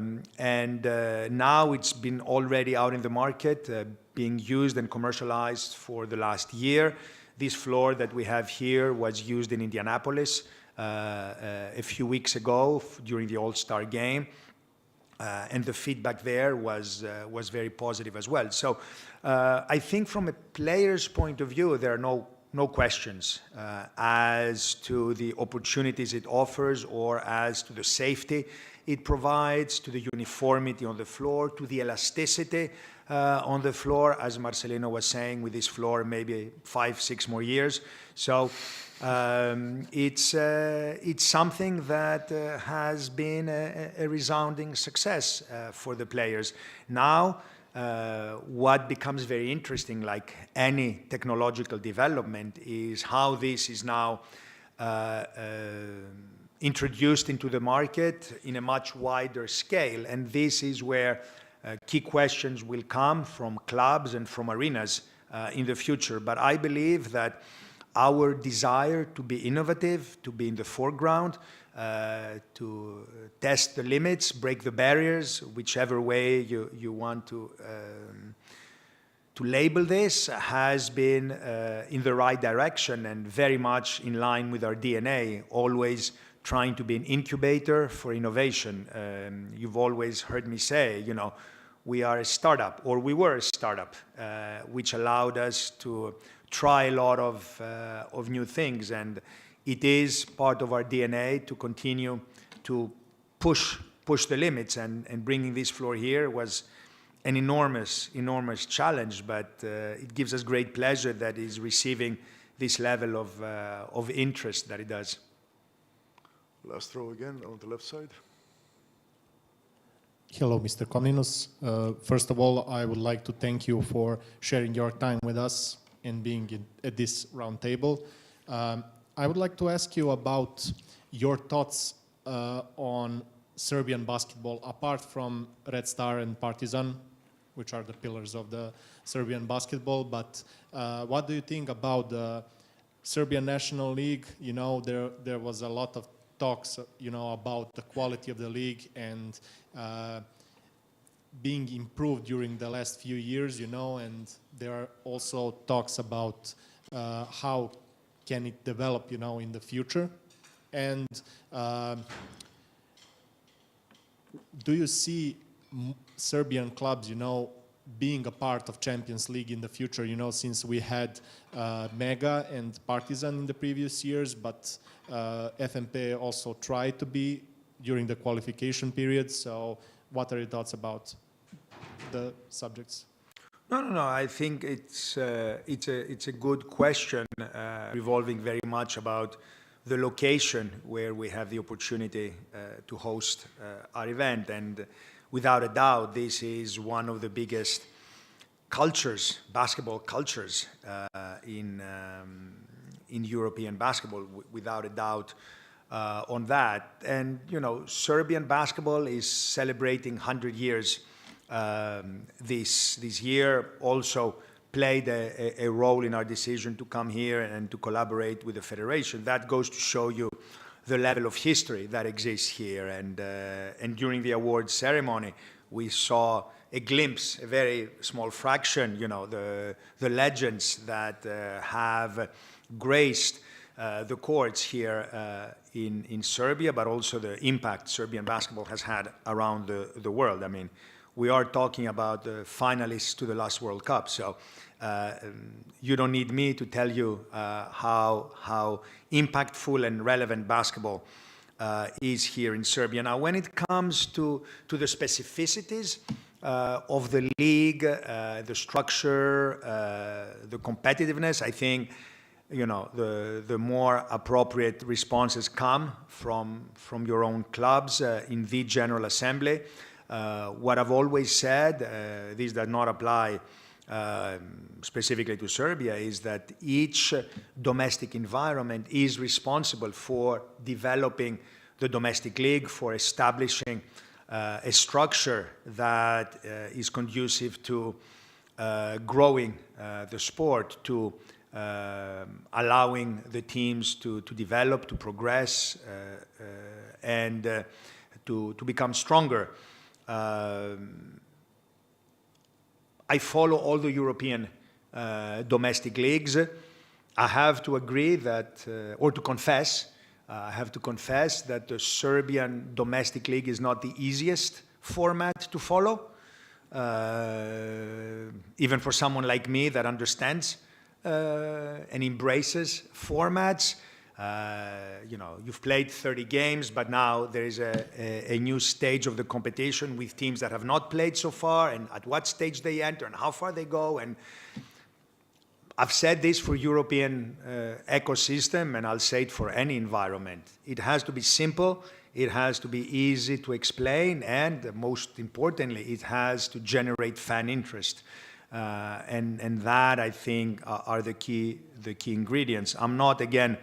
[SPEAKER 2] it's been already out in the market, being used and commercialized for the last year. This floor that we have here was used in Indianapolis a few weeks ago during the All-Star game. And the feedback there was very positive as well. So I think from a player's point of view, there are no questions as to the opportunities it offers or as to the safety it provides, to the uniformity on the floor, to the elasticity on the floor, as Marcelino was saying, with this floor maybe 5-6 more years. So it's something that has been a resounding success for the players. Now, what becomes very interesting, like any technological development, is how this is now introduced into the market in a much wider scale. And this is where key questions will come from clubs and from arenas in the future. But I believe that our desire to be innovative, to be in the foreground, to test the limits, break the barriers, whichever way you want to label this, has been in the right direction and very much in line with our DNA, always trying to be an incubator for innovation. You've always heard me say, you know, we are a startup, or we were a startup, which allowed us to try a lot of new things, and it is part of our DNA to continue to push the limits, and bringing this floor here was an enormous challenge, but it gives us great pleasure that it's receiving this level of interest that it does.
[SPEAKER 1] Last row again on the left side.
[SPEAKER 12] Hello, Mr. Comninos. First of all, I would like to thank you for sharing your time with us and being at this roundtable. I would like to ask you about your thoughts on Serbian basketball, apart from Red Star and Partizan, which are the pillars of the Serbian basketball. But what do you think about the Serbian National League? You know, there was a lot of talks, you know, about the quality of the league and being improved during the last few years, you know, and there are also talks about how can it develop, you know, in the future. And do you see Serbian clubs, you know, being a part of Champions League in the future, you know, since we had Mega and Partizan in the previous years, but FNP also tried to be during the qualification period. So what are your thoughts about the subjects?
[SPEAKER 2] No. I think it's a good question, revolving very much about the location where we have the opportunity to host our event. And without a doubt, this is one of the biggest cultures, basketball cultures, in European basketball, without a doubt on that. And, you know, Serbian basketball is celebrating 100 years this year. Also played a role in our decision to come here and to collaborate with the federation. That goes to show you the level of history that exists here. And during the awards ceremony, we saw a glimpse, a very small fraction, you know, the legends that have graced the courts here in Serbia, but also the impact Serbian basketball has had around the world. I mean, we are talking about the finalists to the last World Cup, so you don't need me to tell you how impactful and relevant basketball is here in Serbia. Now, when it comes to the specificities of the league, the structure, the competitiveness, I think, you know, the more appropriate responses come from your own clubs in the General Assembly. What I've always said, this does not apply specifically to Serbia, is that each domestic environment is responsible for developing the domestic league, for establishing a structure that is conducive to growing the sport, to allowing the teams to develop, to progress, and to become stronger. I follow all the European domestic leagues. I have to agree that, or to confess, I have to confess that the Serbian domestic league is not the easiest format to follow, even for someone like me that understands and embraces formats. You know, you've played 30 games, but now there is a new stage of the competition with teams that have not played so far, and at what stage they enter and how far they go. And I've said this for European ecosystem, and I'll say it for any environment. It has to be simple, it has to be easy to explain, and most importantly, it has to generate fan interest. And that, I think, are the key ingredients. I'm not, again,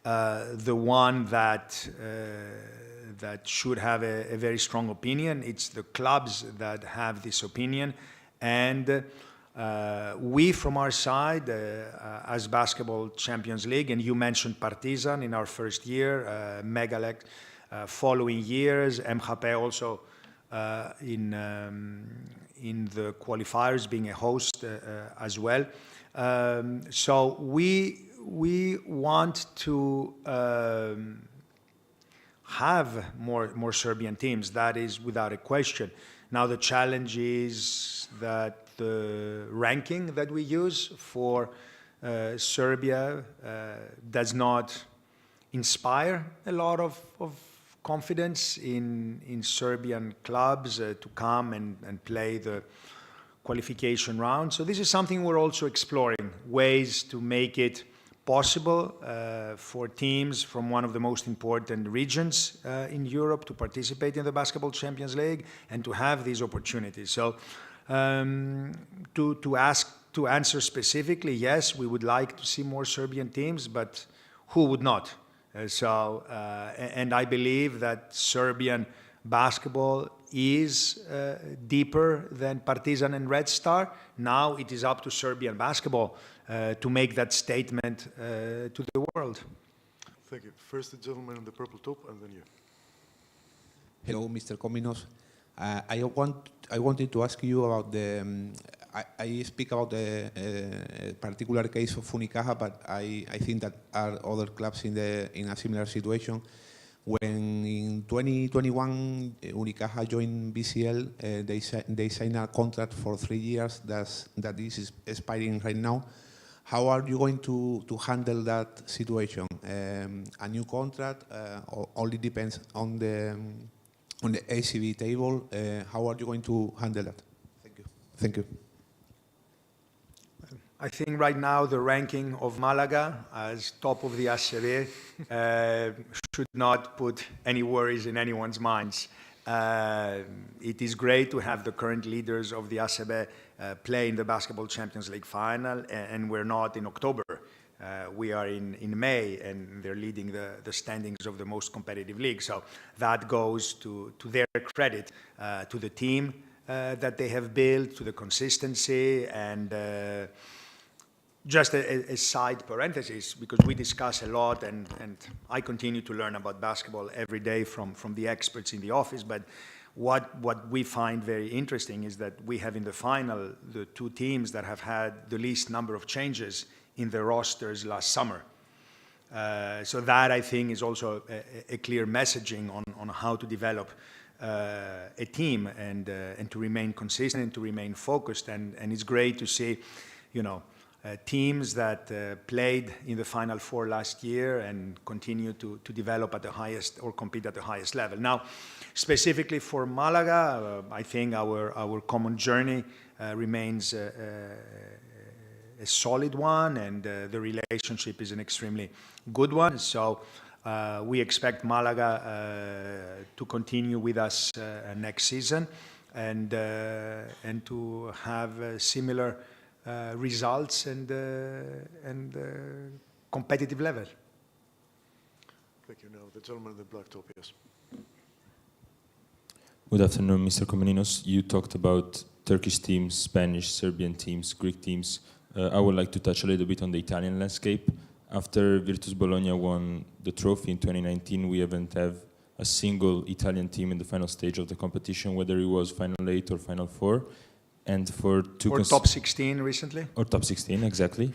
[SPEAKER 2] the one that should have a very strong opinion. It's the clubs that have this opinion, and we, from our side, as Basketball Champions League, and you mentioned Partizan in our first year, Megalek following years, MHP also in the qualifiers being a host as well. So we want to have more Serbian teams. That is without a question. Now the challenge is that the ranking that we use for Serbia does not inspire a lot of confidence in Serbian clubs to come and play the qualification round. So this is something we're also exploring, ways to make it possible for teams from one of the most important regions in Europe to participate in the Basketball Champions League and to have these opportunities. So to answer specifically, yes, we would like to see more Serbian teams, but who would not? And I believe that Serbian basketball is deeper than Partizan and Red Star. Now it is up to Serbian basketball to make that statement to the world.
[SPEAKER 1] Thank you. First the gentleman in the purple top, and then you.
[SPEAKER 13] Hello, Mr. Comninos. I wanted to ask you about the. I speak about the particular case of Unicaja, but I think that are other clubs in a similar situation. When in 2021 Unicaja joined BCL, they signed a contract for 3 years that is expiring right now. How are you going to handle that situation? A new contract only depends on the ACB table. How are you going to handle that? Thank you. Thank you.
[SPEAKER 2] I think right now the ranking of Malaga as top of the ACB should not put any worries in anyone's minds. It is great to have the current leaders of the ACB play in the Basketball Champions League final, and we're not in October. We are in May, and they're leading the standings of the most competitive league. So that goes to their credit, to the team that they have built, to the consistency, and just a side parenthesis, because we discuss a lot, and I continue to learn about basketball every day from the experts in the office, but what we find very interesting is that we have in the final the two teams that have had the least number of changes in their rosters last summer. So that, I think, is also a clear messaging on how to develop a team and to remain consistent and to remain focused. And it's great to see, you know, teams that played in the Final Four last year and continue to develop at the highest or compete at the highest level. Now, specifically for Malaga, I think our common journey remains a solid one, and the relationship is an extremely good one. So we expect Malaga to continue with us next season and to have similar results and competitive level.
[SPEAKER 1] Thank you. Now, the gentleman in the black top, yes.
[SPEAKER 14] Good afternoon, Mr. Comninos. You talked about Turkish teams, Spanish, Serbian teams, Greek teams. I would like to touch a little bit on the Italian landscape. After Virtus Bologna won the trophy in 2019, we haven't had a single Italian team in the final stage of the competition, whether it was Final 8 or Final 4. And for two
[SPEAKER 2] Or top 16 recently?
[SPEAKER 14] Or top 16, exactly.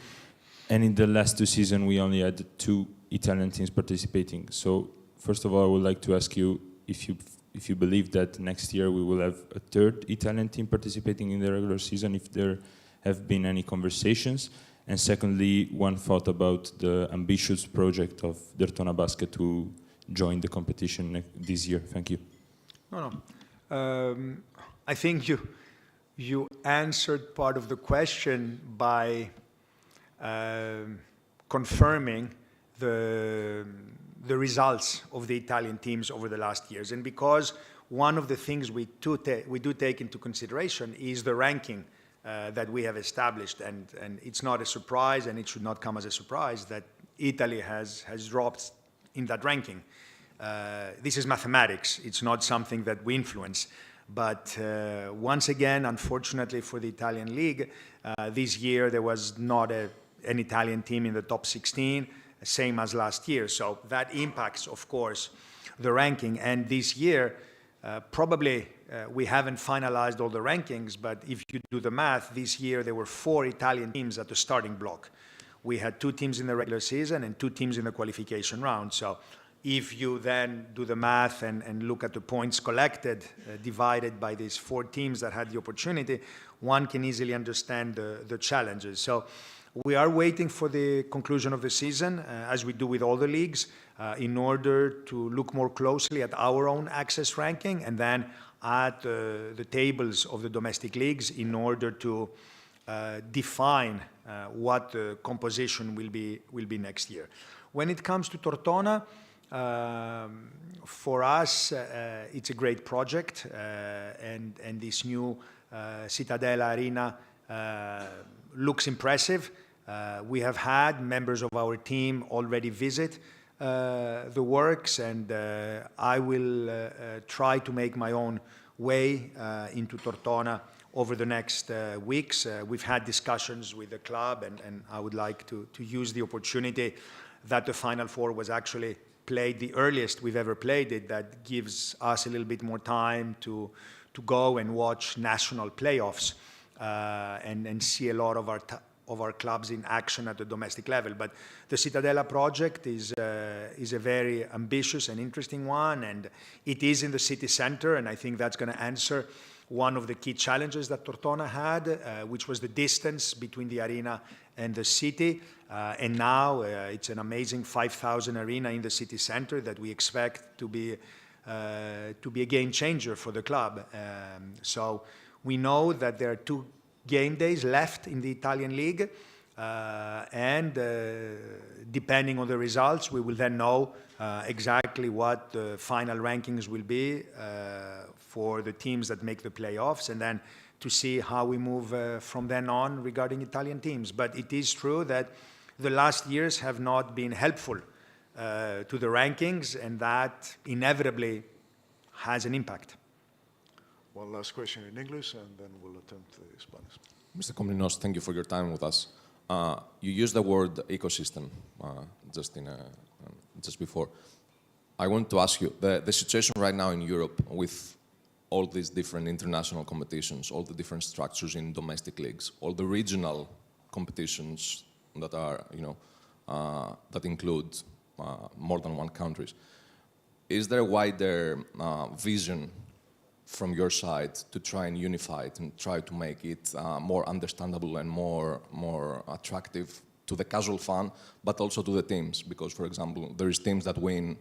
[SPEAKER 14] And in the last 2 seasons, we only had 2 Italian teams participating. So, first of all, I would like to ask you if you believe that next year we will have a 3rd Italian team participating in the regular season, if there have been any conversations. And secondly, one thought about the ambitious project of Dertona Basket to join the competition this year. Thank you.
[SPEAKER 2] No. I think you answered part of the question by confirming the results of the Italian teams over the last years. And because one of the things we do take into consideration is the ranking that we have established. And it's not a surprise, and it should not come as a surprise, that Italy has dropped in that ranking. This is mathematics. It's not something that we influence. But once again, unfortunately for the Italian league, this year there was not an Italian team in the top 16, same as last year. So that impacts, of course, the ranking. And this year, probably we haven't finalized all the rankings, but if you do the math, this year there were 4 Italian teams at the starting block. We had 2 teams in the regular season and 2 teams in the qualification round. So if you then do the math and look at the points collected, divided by these 4 teams that had the opportunity, one can easily understand the challenges. So we are waiting for the conclusion of the season, as we do with all the leagues, in order to look more closely at our own access ranking and then at the tables of the domestic leagues in order to define what the composition will be next year. When it comes to Tortona, for us, it's a great project, and this new Cittadella Arena looks impressive. We have had members of our team already visit the works, and I will try to make my own way into Tortona over the next weeks. We've had discussions with the club, and I would like to use the opportunity that the Final Four was actually played the earliest we've ever played it. That gives us a little bit more time to go and watch national playoffs and see a lot of our clubs in action at the domestic level. But the Cittadella project is a very ambitious and interesting one, and it is in the city center, and I think that's going to answer one of the key challenges that Tortona had, which was the distance between the arena and the city. And now it's an amazing 5,000 arena in the city center that we expect to be a game changer for the club. So we know that there are 2 game days left in the Italian league, and depending on the results, we will then know exactly what the final rankings will be for the teams that make the playoffs, and then to see how we move from then on regarding Italian teams. But it is true that the last years have not been helpful to the rankings, and that inevitably has an impact.
[SPEAKER 1] One last question in English, and then we'll attempt the Spanish.
[SPEAKER 15] Mr. Comninos, thank you for your time with us. You used the word ecosystem just before. I want to ask you, the situation right now in Europe with all these different international competitions, all the different structures in domestic leagues, all the regional competitions that are, that include more than one country. Is there a wider vision from your side to try and unify it and try to make it more understandable and more attractive to the casual fan, but also to the teams? Because, for example, there is teams that win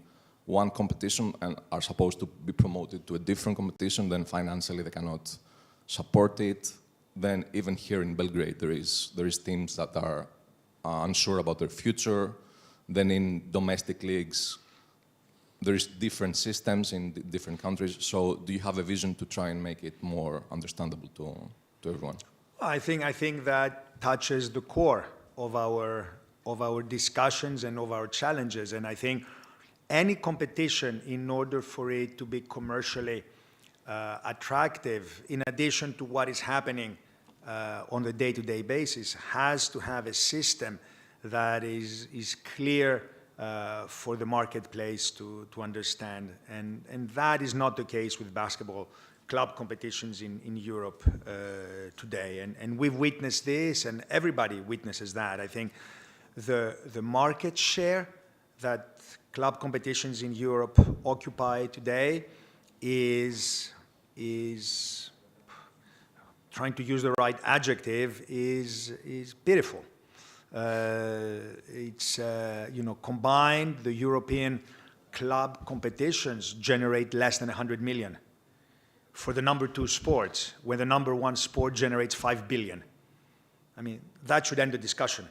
[SPEAKER 15] one competition and are supposed to be promoted to a different competition, then financially they cannot support it. Then even here in Belgrade, there is teams that are unsure about their future. Then in domestic leagues, there is different systems in different countries. So do you have a vision to try and make it more understandable to everyone?
[SPEAKER 2] I think that touches the core of our discussions and of our challenges. And I think any competition, in order for it to be commercially attractive, in addition to what is happening on the day-to-day basis, has to have a system that is clear for the marketplace to understand. And that is not the case with basketball club competitions in Europe today. And we've witnessed this, and everybody witnesses that. I think the market share that club competitions in Europe occupy today is trying to use the right adjective, is pitiful. Combined, the European club competitions generate less than 100 million for the number 2 sports, when the number 1 sport generates 5 billion. I mean, that should end the discussion.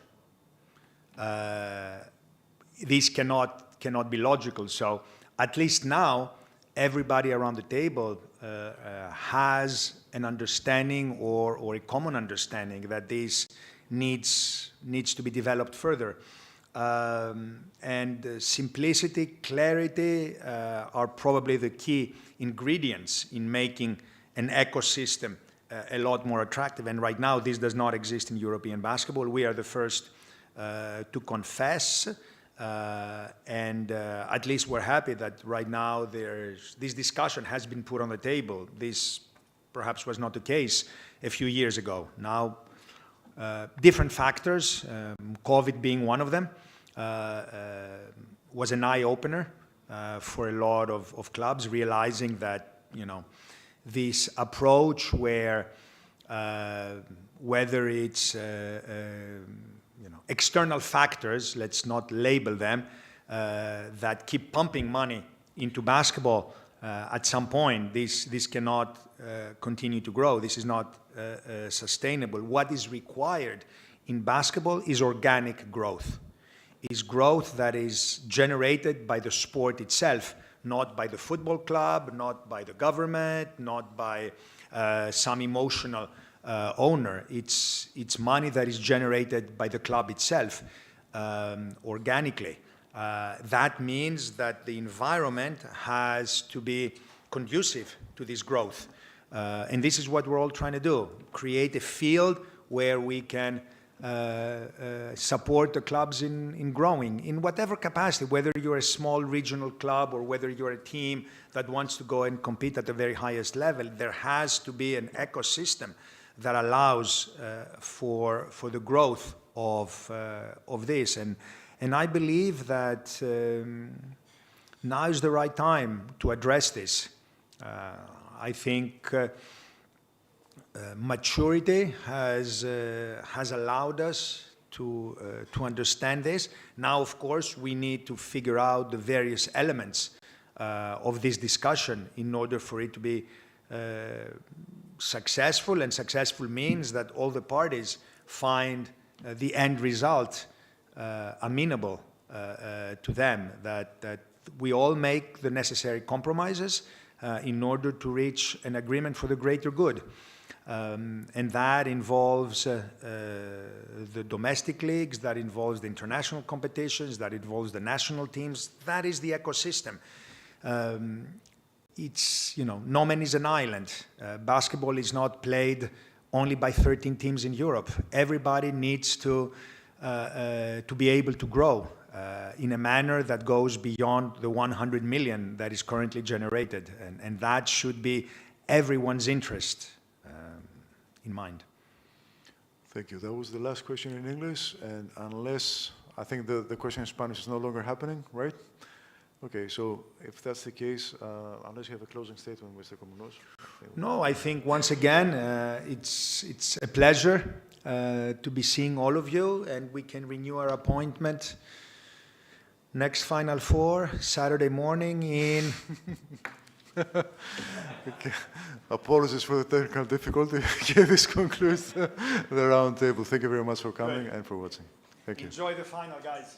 [SPEAKER 2] This cannot be logical. So at least now, everybody around the table has an understanding or a common understanding that this needs to be developed further. And simplicity, clarity are probably the key ingredients in making an ecosystem a lot more attractive. And right now, this does not exist in European basketball. We are the first to confess. And at least we're happy that right now this discussion has been put on the table. This perhaps was not the case a few years ago. Now, different factors, COVID being one of them, was an eye-opener for a lot of clubs, realizing that, this approach where whether it's external factors, let's not label them, that keep pumping money into basketball, at some point, this cannot continue to grow. This is not sustainable. What is required in basketball is organic growth. Is growth that is generated by the sport itself, not by the football club, not by the government, not by some emotional owner. It's money that is generated by the club itself, organically. That means that the environment has to be conducive to this growth. And this is what we're all trying to do, create a field where we can support the clubs in growing, in whatever capacity, whether you're a small regional club or whether you're a team that wants to go and compete at the very highest level. There has to be an ecosystem that allows for the growth of this. And I believe that now is the right time to address this. I think maturity has allowed us to understand this. Now, of course, we need to figure out the various elements of this discussion in order for it to be successful. And successful means that all the parties find the end result amenable to them, that we all make the necessary compromises in order to reach an agreement for the greater good. And that involves the domestic leagues, that involves the international competitions, that involves the national teams. That is the ecosystem. No man is an island. Basketball is not played only by 13 teams in Europe. Everybody needs to be able to grow in a manner that goes beyond the 100 million that is currently generated. And that should be everyone's interest in mind.
[SPEAKER 1] Thank you. That was the last question in English. And unless, I think the question in Spanish is no longer happening, right? Okay, so if that's the case, unless you have a closing statement, Mr. Comninos.
[SPEAKER 2] No, I think once again, it's a pleasure to be seeing all of you, and we can renew our appointment next Final Four, Saturday morning in...
[SPEAKER 1] Okay. Apologies for the technical difficulty. Okay, this concludes the roundtable. Thank you very much for coming and for watching. Thank you.
[SPEAKER 2] Enjoy the final, guys.